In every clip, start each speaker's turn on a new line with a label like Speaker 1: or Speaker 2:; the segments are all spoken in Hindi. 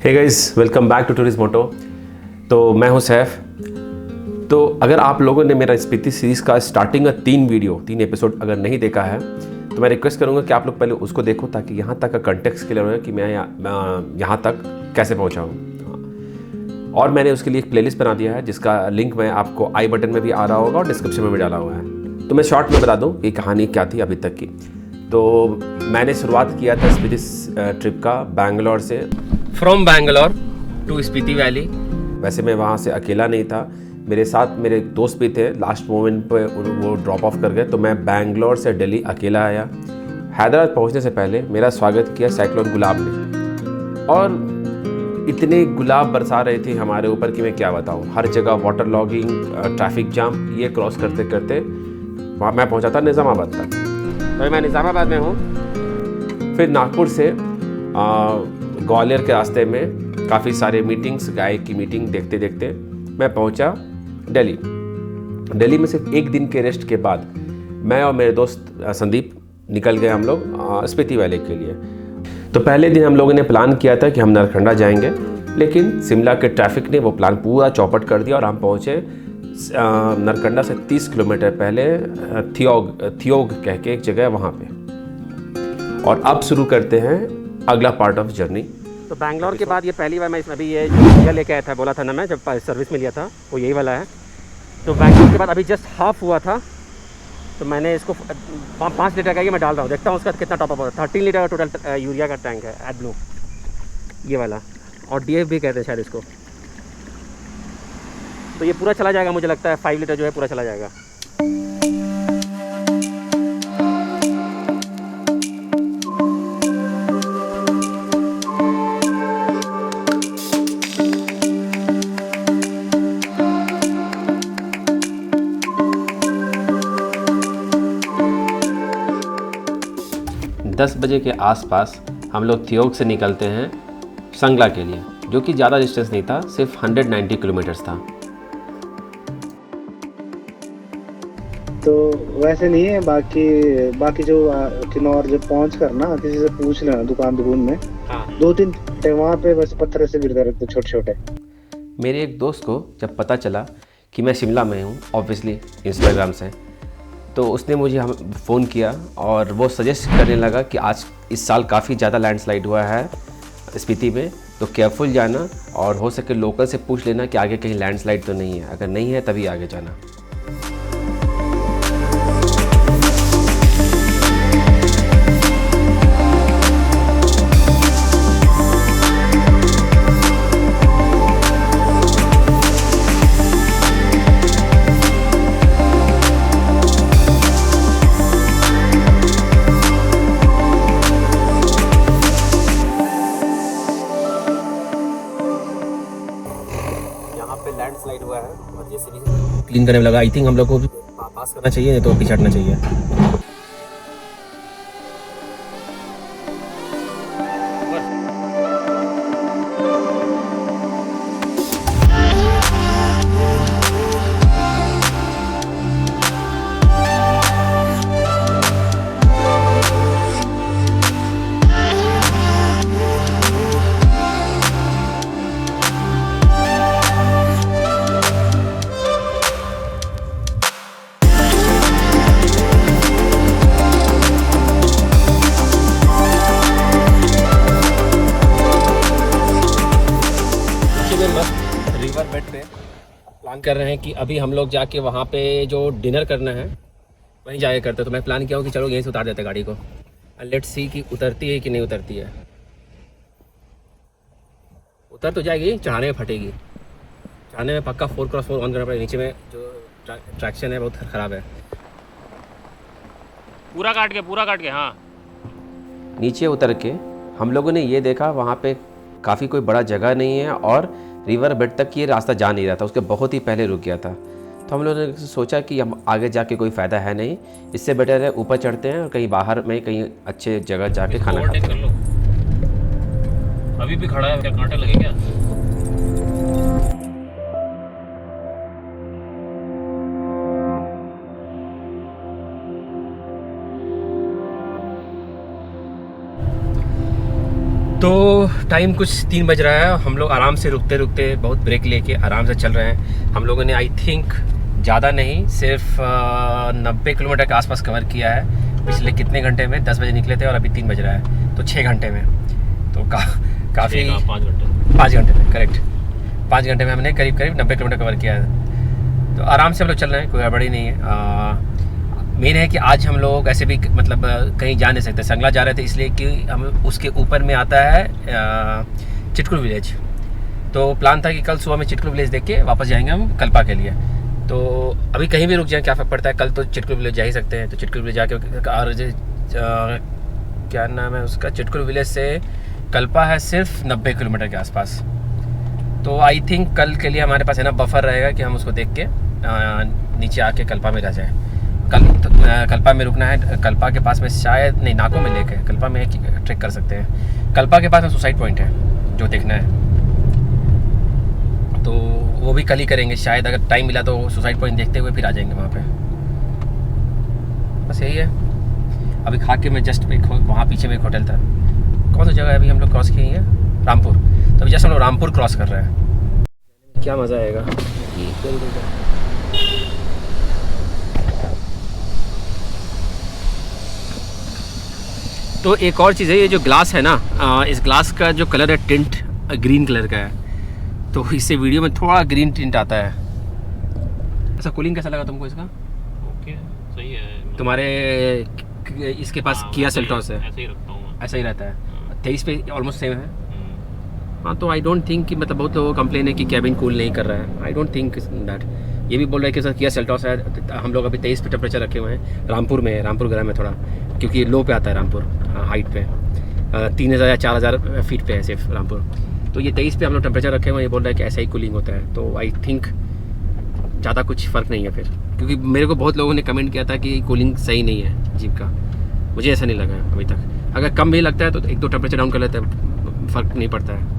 Speaker 1: Hey guys, welcome back to Tourist Moto. तो मैं हूं सैफ। तो अगर आप लोगों ने मेरा स्पीति सीरीज़ का स्टार्टिंग का 3 एपिसोड अगर नहीं देखा है तो मैं रिक्वेस्ट करूंगा कि आप लोग पहले उसको देखो, ताकि यहाँ तक का कंटेक्स्ट क्लियर हो कि मैं यहाँ तक कैसे पहुँचा हूँ। और मैंने उसके लिए एक प्लेलिस्ट बना दिया है जिसका लिंक मैं आपको आई बटन में भी आ रहा होगा और डिस्क्रिप्शन में भी डाला हुआ है। तो मैं शॉर्ट में बता दूँ कि कहानी क्या थी अभी तक की। तो मैंने शुरुआत किया था स्पीति ट्रिप का बैंगलोर से, from Bangalore to Spiti valley. वैसे मैं वहाँ से अकेला नहीं था, मेरे साथ मेरे दोस्त भी थे। लास्ट मोमेंट पे वो ड्रॉप ऑफ कर गए, तो मैं बैंगलोर से दिल्ली अकेला आया। हैदराबाद पहुँचने से पहले मेरा स्वागत किया साइक्लोन गुलाब ने, और इतने गुलाब बरसा रहे थे हमारे ऊपर कि मैं क्या बताऊँ। हर जगह वाटर लॉगिंग, ट्रैफिक जाम, ये क्रॉस करते करते मैं पहुँचा था निज़ामाबाद तक। तो मैं निज़ामाबाद में हूँ। फिर नागपुर से ग्वालियर के रास्ते में काफ़ी सारे मीटिंग्स, गाय की मीटिंग देखते देखते मैं पहुंचा दिल्ली। दिल्ली में सिर्फ एक दिन के रेस्ट के बाद मैं और मेरे दोस्त संदीप निकल गए हम लोग स्पीति वैली के लिए। तो पहले दिन हम लोगों ने प्लान किया था कि हम नरकंडा जाएंगे, लेकिन शिमला के ट्रैफिक ने वो प्लान पूरा चौपट कर दिया और हम पहुंचे नरकंडा से 30 किलोमीटर पहले थियोग कह के एक जगह वहाँ पे। और अब शुरू करते हैं अगला पार्ट ऑफ जर्नी।
Speaker 2: तो बैंगलोर के बाद ये पहली बार मैं इसमें अभी ये जो लेके आया था, बोला था ना मैं जब सर्विस में लिया था, वो यही वाला है। तो बैंगलोर के बाद अभी जस्ट हाफ हुआ था, तो मैंने इसको 5 लीटर का ये मैं डाल रहा हूँ, देखता हूँ उसका कितना टॉप अप होता है। 13 लीटर का टोटल यूरिया का टैंक है एड ब्लू, ये वाला, और DF भी कहते हैं शायद इसको। तो ये पूरा चला जाएगा, मुझे लगता है 5 लीटर जो है पूरा चला जाएगा।
Speaker 1: दस बजे के आसपास हम लोग थियोग से निकलते हैं संगला के लिए, जो कि ज़्यादा डिस्टेंस नहीं था, सिर्फ 190 किलोमीटर्स था।
Speaker 3: तो वैसे नहीं है, बाकी जो किन्नौर जब पहुंच कर ना किसी से पूछ लेना दुकान में।
Speaker 2: हाँ।
Speaker 3: 2-3 वहाँ पे बस पत्थर से गिरते रहते छोटे छोटे।
Speaker 1: मेरे एक दोस्त को जब पता चला कि मैं शिमला में हूँ, ऑब्वियसली इंस्टाग्राम से, तो उसने मुझे फ़ोन किया और वो सजेस्ट करने लगा कि आज इस साल काफ़ी ज़्यादा लैंडस्लाइड हुआ है स्पीति में, तो केयरफुल जाना और हो सके लोकल से पूछ लेना कि आगे कहीं लैंडस्लाइड तो नहीं है। अगर नहीं है तभी आगे जाना। लैंडस्लाइड हुआ है और जैसे भी क्लीन करने लगा, आई थिंक हम लोग को पास करना चाहिए, नहीं तो पीछे हटना चाहिए। रिवर बेड पे प्लान कर रहे हैं कि अभी हम लोग जाके वहाँ पे जो डिनर करना है वहीं जाके करते। तो मैं प्लान किया हूँ कि चलो यहीं से उतार देते गाड़ी को, लेट्स सी कि उतरती है कि नहीं उतरती है। उतर तो जाएगी, चढ़ाने में फटेगी। चढ़ाने में पक्का 4x4 ऑन करना पड़ेगा। नीचे में जो ट्रैक्शन है बहुत ख़राब है।
Speaker 2: पूरा काट के हाँ।
Speaker 1: नीचे उतर के हम लोगों ने ये देखा वहाँ पे काफ़ी कोई बड़ा जगह नहीं है और रिवर बेड तक ये रास्ता जा नहीं रहा था, उसके बहुत ही पहले रुक गया था। तो हम लोगों ने सोचा कि हम आगे जाके कोई फ़ायदा है नहीं, इससे बेटर है ऊपर चढ़ते हैं और कहीं बाहर में कहीं अच्छे जगह जाके खाना खाते हैं।
Speaker 2: अभी भी खड़ा है, क्या कांटे लगे क्या?
Speaker 1: तो
Speaker 2: टाइम कुछ 3 बज रहा है। हम लोग आराम से रुकते रुकते बहुत ब्रेक लेके आराम से चल रहे हैं। हम लोगों ने आई थिंक ज़्यादा नहीं, सिर्फ 90 किलोमीटर के आसपास कवर किया है पिछले कितने घंटे में। 10 बजे निकले थे और अभी 3 बज रहा है, तो 6 घंटे में तो काफ़ी 5 घंटे में करेक्ट 5 घंटे में हमने करीब 90 किलोमीटर कवर किया है। तो आराम से हम लोग चल रहे हैं, कोई गड़बड़ी नहीं है। मेन है कि आज हम लोग ऐसे भी मतलब कहीं जा नहीं सकते। संगला जा रहे थे इसलिए कि हम उसके ऊपर में आता है चिटकुल विलेज। तो प्लान था कि कल सुबह में चिटकुल विलेज देख के वापस जाएंगे हम कल्पा के लिए। तो अभी कहीं भी रुक जाए क्या फ़र्क पड़ता है, कल तो चिटकुल विलेज जा ही सकते हैं। तो चिटकुल विलेज जाके और क्या नाम है उसका, चिटकुल विलेज से कल्पा है सिर्फ 90 किलोमीटर के आसपास। तो आई थिंक कल के लिए हमारे पास है ना बफर रहेगा कि हम उसको देख के नीचे आके कल्पा में रह जाए। कल्पा में रुकना है। कल्पा के पास में शायद नहीं, नाको में लेके कल्पा में ट्रेक कर सकते हैं। कल्पा के पास में सुसाइड पॉइंट है जो देखना है, तो वो भी कल ही करेंगे शायद। अगर टाइम मिला तो सुसाइड पॉइंट देखते हुए फिर आ जाएंगे वहाँ पे। बस यही है। अभी खा के मैं जस्ट वहाँ पीछे में एक होटल था, कौन सी जगह है अभी हम लोग क्रॉस किए हैं, रामपुर। तो अभी जस्ट हम लोग रामपुर क्रॉस कर रहे हैं। क्या मज़ा आएगा। तो एक और चीज़ है, ये जो ग्लास है ना, इस ग्लास का जो कलर है टिंट ग्रीन कलर का है। तो इससे वीडियो में थोड़ा ग्रीन टिंट आता है। ऐसा कूलिंग कैसा लगा तुमको इसका?
Speaker 4: ओके, सही है।
Speaker 2: तुम्हारे इसके पास किया सेल्टॉस है,
Speaker 4: ऐसे ही रखता हूँ मैं।
Speaker 2: ऐसा ही रहता है। 23 पे ऑलमोस्ट सेम है। हाँ, तो आई डोंट थिंक कि मतलब बहुत लोगों को कंप्लेन है कि कैबिन कूल नहीं कर रहा है। I don't think that. ये भी बोल रहा है कि सर किया सेल्टॉस है। हम लोग अभी 23 पे टेम्परेचर रखे हुए हैं रामपुर में। रामपुर ग्राम में थोड़ा क्योंकि लो पे आता है रामपुर, हाइट पे 3000 या 4000 फीट पे है सिर्फ रामपुर। तो ये 23 पे हम लोग टेम्परेचर रखे हुए हैं। ये बोल रहा है कि ऐसा ही कूलिंग होता है। तो आई थिंक ज़्यादा कुछ फ़र्क नहीं है फिर, क्योंकि मेरे को बहुत लोगों ने कमेंट किया था कि कूलिंग सही नहीं है जीप का। मुझे ऐसा नहीं लगा अभी तक। अगर कम भी लगता है तो 1-2 टेम्परेचर डाउन कर लेते हैं, फ़र्क नहीं पड़ता है।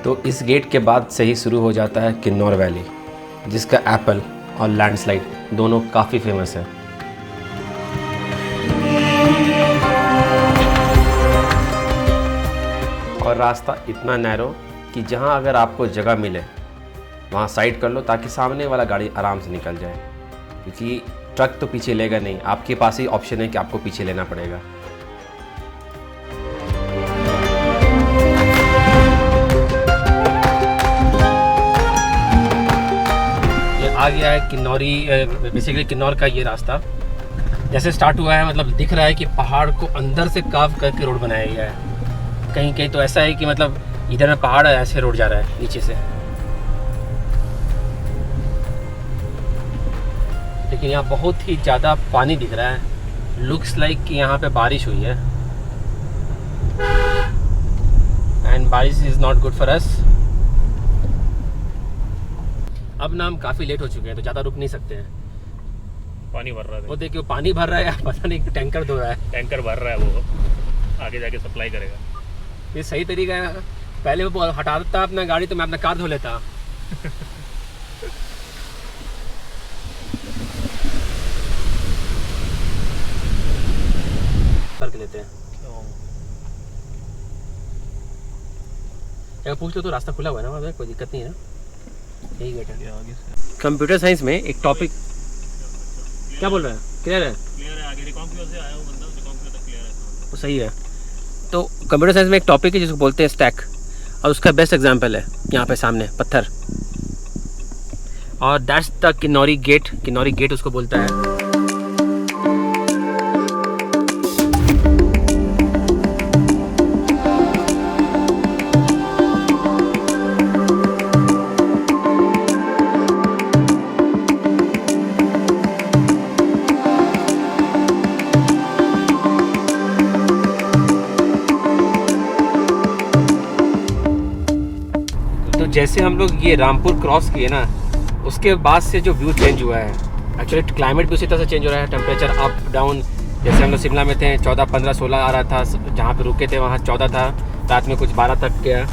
Speaker 1: तो इस गेट के बाद से ही शुरू हो जाता है किन्नौर वैली, जिसका एप्पल और लैंडस्लाइड दोनों काफ़ी फेमस है। और रास्ता इतना नैरो कि जहां अगर आपको जगह मिले वहां साइड कर लो ताकि सामने वाला गाड़ी आराम से निकल जाए, क्योंकि ट्रक तो पीछे लेगा नहीं। आपके पास ही ऑप्शन है कि आपको पीछे लेना पड़ेगा।
Speaker 2: आ गया है किन्नौरी, बेसिकली किन्नौर का ये रास्ता जैसे स्टार्ट हुआ है, मतलब दिख रहा है कि पहाड़ को अंदर से काव करके रोड बनाया गया है। कहीं कहीं तो ऐसा है कि मतलब इधर में पहाड़ है, ऐसे रोड जा रहा है नीचे से। लेकिन यहाँ बहुत ही ज़्यादा पानी दिख रहा है। लुक्स लाइक कि यहाँ पे बारिश हुई है, एंड बारिश is not good for us. अब ना हम काफ़ी लेट हो चुके हैं तो ज़्यादा रुक नहीं सकते हैं।
Speaker 4: पानी भर रहा है।
Speaker 2: वो देखिए पानी भर रहा है, पता नहीं टैंकर धो रहा है।
Speaker 4: टैंकर भर रहा है, वो आगे जाके सप्लाई करेगा।
Speaker 2: ये सही तरीका है। पहले वो हटा देता अपना गाड़ी तो मैं अपना कार धो लेता। करके लेते हैं। अगर पूछ लो तो रास्ता खुला हुआ है ना, वहाँ पे कोई दिक्कत नहीं है ना, यही गेट है।
Speaker 4: ये आगे से
Speaker 2: कंप्यूटर साइंस में एक टॉपिक, क्या बोल रहा है, क्लियर है?
Speaker 4: क्लियर है, आगे रिकॉन्क्यूर से आया वो बंदा, रिकॉन्क्यूर तक क्लियर है।
Speaker 2: वो सही है। तो कंप्यूटर साइंस में एक टॉपिक है जिसको बोलते हैं स्टैक, और उसका बेस्ट एग्जांपल है यहाँ पे सामने पत्थर, और that's the Kinnauri gate. Kinnauri gate उसको बोलता है। तो जैसे हम लोग ये रामपुर क्रॉस किए ना, उसके बाद से जो व्यू चेंज हुआ है, एक्चुअली क्लाइमेट भी उसी तरह से चेंज हो रहा है, टेम्परेचर अप डाउन। जैसे हम लोग शिमला में थे 14, 15, 16 आ रहा था, जहाँ पे रुके थे वहाँ 14 था, रात में कुछ 12 तक गया।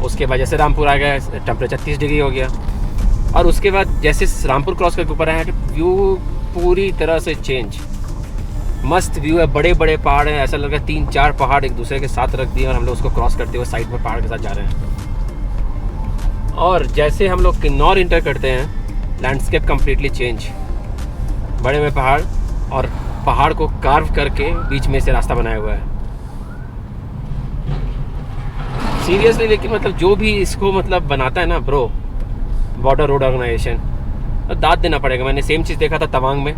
Speaker 2: उसके बाद जैसे रामपुर आ गया टेम्परेचर 30 डिग्री हो गया, और उसके बाद जैसे रामपुर क्रॉस करके ऊपर आए हैं तो व्यू पूरी तरह से चेंज। मस्त व्यू है, बड़े बड़े पहाड़ हैं, ऐसा लग रहा है 3-4 पहाड़ एक दूसरे के साथ रख दिए और हम लोग उसको क्रॉस करते हुए साइड में पहाड़ के साथ जा रहे हैं। और जैसे हम लोग किन्नौर इंटर करते हैं, लैंडस्केप कम्प्लीटली चेंज। बड़े बड़े पहाड़, और पहाड़ को कार्व करके बीच में से रास्ता बनाया हुआ है। सीरियसली, लेकिन मतलब जो भी इसको मतलब बनाता है ना ब्रो, बॉर्डर रोड ऑर्गेनाइजेशन, तो दाद देना पड़ेगा। मैंने सेम चीज़ देखा था तवांग में,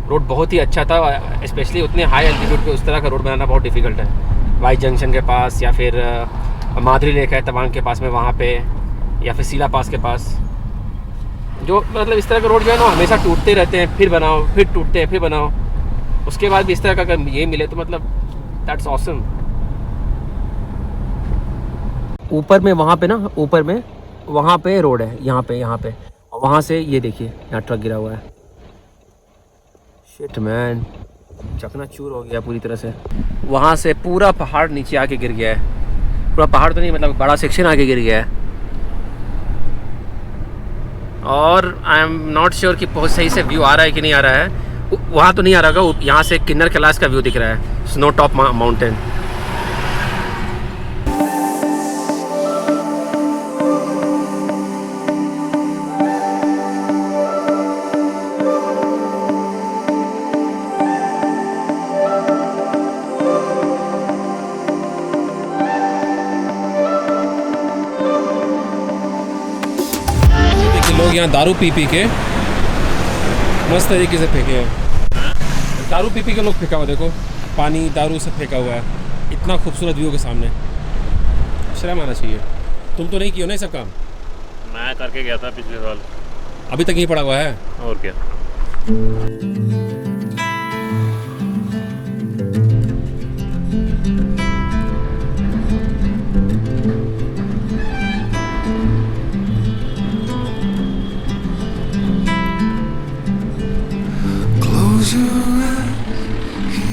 Speaker 2: रोड बहुत ही अच्छा था, स्पेशली उतने हाई एल्टीट्यूड पे उस तरह का रोड बनाना बहुत डिफिकल्ट है। वाई जंक्शन के पास, या फिर माधुरी लेक है तवांग के पास में, वहाँ पे, या फिर सीला पास के पास, जो मतलब इस तरह का रोड जो है ना हमेशा टूटते रहते हैं, फिर बनाओ, फिर टूटते हैं, फिर बनाओ। उसके बाद भी इस तरह का अगर ये मिले तो मतलब दैट्स ऑसम। ऊपर में वहाँ पे ना, ऊपर में वहाँ पे रोड है, यहाँ पे, और वहाँ से ये देखिए यहाँ ट्रक गिरा हुआ है। शिट मैन, चकनाचूर हो गया पूरी तरह से। वहाँ से पूरा पहाड़ नीचे आके गिर गया है, पूरा पहाड़ तो नहीं मतलब बड़ा सेक्शन आके गिर गया है। और आई एम नॉट श्योर कि बहुत सही से व्यू आ रहा है कि नहीं आ रहा है। वहाँ तो नहीं आ रहा होगा, यहाँ से किन्नर कैलाश का व्यू दिख रहा है, स्नो टॉप माउंटेन।
Speaker 1: लोग यहाँ दारू पी के मस्त तरीके से फेंके हैं। दारू पी के लोग फेंका हुआ, देखो पानी दारू सब फेंका हुआ है इतना खूबसूरत व्यू के सामने। शर्म आना चाहिए। तुम तो नहीं किया ना ये सब काम?
Speaker 4: मैं करके गया था पिछले साल।
Speaker 1: अभी तक यहीं पड़ा हुआ है?
Speaker 4: और क्या।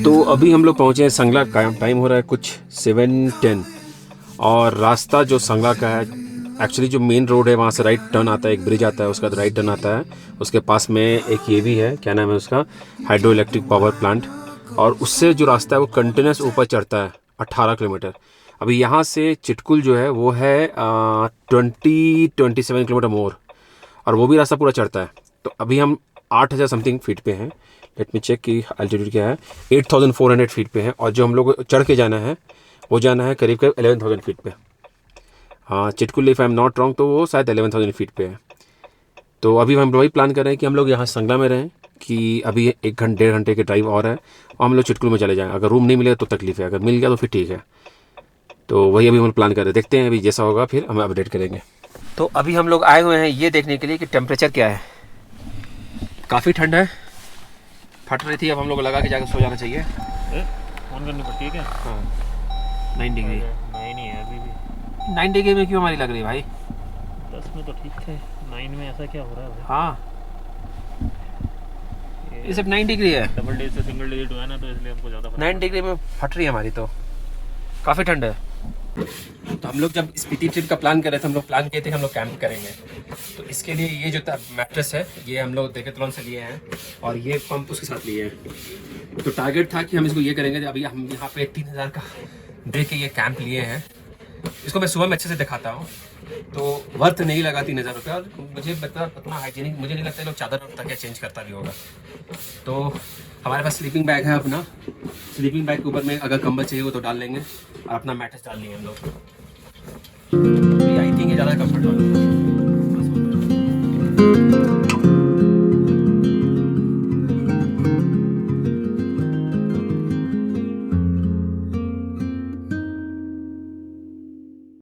Speaker 1: तो अभी हम लोग पहुँचे हैं संगला का। टाइम हो रहा है कुछ 7:10, और रास्ता जो संगला का है, एक्चुअली जो मेन रोड है वहाँ से राइट टर्न आता है, एक ब्रिज आता है, उसका राइट टर्न आता है। उसके पास में एक ये भी है, क्या नाम है उसका, हाइड्रो इलेक्ट्रिक पावर प्लांट, और उससे जो रास्ता है वो कंटिन्यूस ऊपर चढ़ता है 18 किलोमीटर। अभी यहाँ से चिटकुल जो है वो है 27 किलोमीटर मोर, और वो भी रास्ता पूरा चढ़ता है। तो अभी हम 8,000 समथिंग फीट पे हैं। लेट मी चेक कि अल्टीट्यूड क्या है। 8,400 फीट पे है, और जो हम लोग को चढ़ के जाना है वो जाना है करीब 11,000 फीट पे। हाँ, Chitkul, if I am not wrong, तो वो शायद 11,000 फीट पे है। तो अभी हम वही प्लान कर रहे हैं कि हम लोग यहाँ संगला में रहें, कि अभी 1-1.5 घंटे के ड्राइव और है, और हम लोग चिटकुल में चले जाएँ। अगर रूम नहीं मिले तो तकलीफ है, अगर मिल गया तो फिर ठीक है। तो वही अभी हम प्लान कर रहे हैं, देखते हैं अभी जैसा होगा फिर हम अपडेट करेंगे।
Speaker 2: तो अभी हम लोग आए हुए हैं ये देखने के लिए कि टेम्परेचर क्या है। काफ़ी ठंड है, फट रही थी, अब हम लोग लगा के जाकर सो जाना चाहिए।
Speaker 4: फोन करनी पड़ती है क्या?
Speaker 2: हाँ, 9 डिग्री।
Speaker 4: नहीं है अभी भी।
Speaker 2: 9 डिग्री में क्यों हमारी लग रही है भाई?
Speaker 4: 10 में तो ठीक थे, 9 में ऐसा क्या हो रहा है भाई?
Speaker 2: हाँ, ये सिर्फ 9 डिग्री है।
Speaker 4: डबल डिजिट से सिंगल डिजिट हुआ है ना, तो इसलिए हमको ज़्यादा
Speaker 2: 9 डिग्री में फट रही है हमारी, तो काफ़ी ठंड है। तो हम लोग जब स्पीति ट्रिप का प्लान कर रहे थे, हम लोग प्लान किए थे कि हम लोग कैंप करेंगे। तो इसके लिए ये जो मैट्रेस है ये हम लोग डेकेथलॉन से लिए हैं, और ये पंप उसके साथ लिए हैं। तो टारगेट था कि हम इसको ये करेंगे। अभी हम यहाँ पे 3,000 का दे के ये कैंप लिए हैं,
Speaker 1: इसको मैं सुबह में अच्छे से दिखाता हूँ। तो वर्थ नहीं लगा 3,000 रुपये, और मुझे उतना हाइजीनिक मुझे नहीं लगता है लोग चादर तक या चेंज करता भी होगा। तो हमारे पास स्लीपिंग बैग है अपना, स्लीपिंग बैग के ऊपर में अगर कंबल चाहिए हो तो डाल लेंगे, और अपना मैट्रेस डाल लेंगे हम लोग। आई थिंक ये ज़्यादा कम्फर्टेबल होगा।